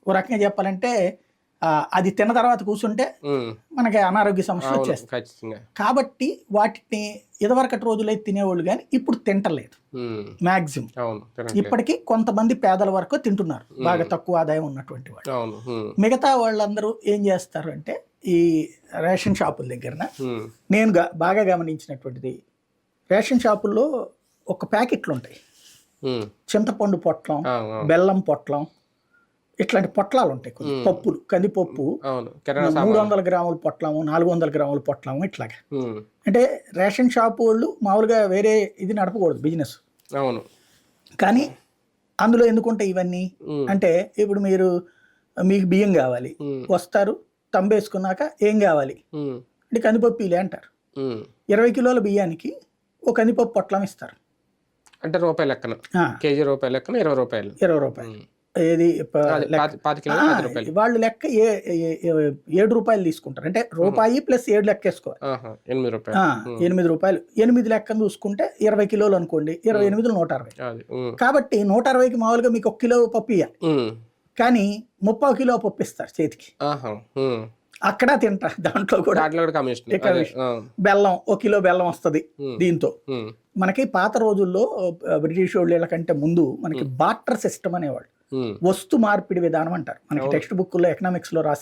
ఓ రకంగా చెప్పాలంటే అది తిన్న తర్వాత కూర్చుంటే మనకి అనారోగ్య సమస్యలు వచ్చేస్తాయి. కాబట్టి వాటిని ఇదివరకటి రోజులైతే తినేవాళ్ళు కానీ ఇప్పుడు తింటలేదు మ్యాక్సిమం. ఇప్పటికీ కొంతమంది పేదల వరకు తింటున్నారు, బాగా తక్కువ ఆదాయం ఉన్నటువంటి వాళ్ళు. మిగతా వాళ్ళందరూ ఏం చేస్తారు అంటే ఈ రేషన్ షాపుల దగ్గర నేను బాగా గమనించినటువంటిది, రేషన్ షాపుల్లో ఒక ప్యాకెట్లు ఉంటాయి, చింతపండు పొట్లం, బెల్లం పొట్లం, ఇట్లాంటి పొట్లాలు ఉంటాయి. కొన్ని పప్పులు, కందిపప్పు 300 గ్రాముల పొట్లము, 400 గ్రాముల పొట్లము, ఇట్లాగా. అంటే రేషన్ షాపు వాళ్ళు మామూలుగా వేరే ఇది నడపకూడదు బిజినెస్, కానీ అందులో ఎందుకుంటాయి ఇవన్నీ అంటే ఇప్పుడు మీకు బియ్యం కావాలి, వస్తారు తంబేసుకున్నాక ఏం కావాలి అంటే కందిపప్పు ఇలే అంటారు. 20 కిలోల బియ్యానికి ఒక కందిపప్పు పొట్లం ఇస్తారు, అంటే రూపాయలు లెక్కన, కేజీ రూపాయలు లెక్కన 20 రూపాయలు. 20 రూపాయలు ఏది వాళ్ళు లెక్క 7 రూపాయలు తీసుకుంటారు. అంటే రూపాయి ప్లస్ 7 లెక్క వేసుకోవాలి, 8 రూపాయలు. 8 లెక్కను చూసుకుంటే 20 కిలోలు అనుకోండి, 28 160. కాబట్టి 160కి మామూలుగా మీకు 1 కిలో పప్పు ఇవ్వాలి, కానీ 30 కిలో పప్పు ఇస్తారు చేతికి. అక్కడ తింటారు, దాంట్లో కూడా బెల్లం 1 కిలో బెల్లం వస్తుంది. దీంతో మనకి పాత రోజుల్లో బ్రిటిష్ వాళ్ళ కంటే ముందు మనకి బార్టర్ సిస్టమ్ అనేవాళ్ళు, వస్తు మార్పిడి విధానం అంటారు. మనకి టెక్స్ట్ బుక్ లో ఎకనామిక్స్ లో రాసిన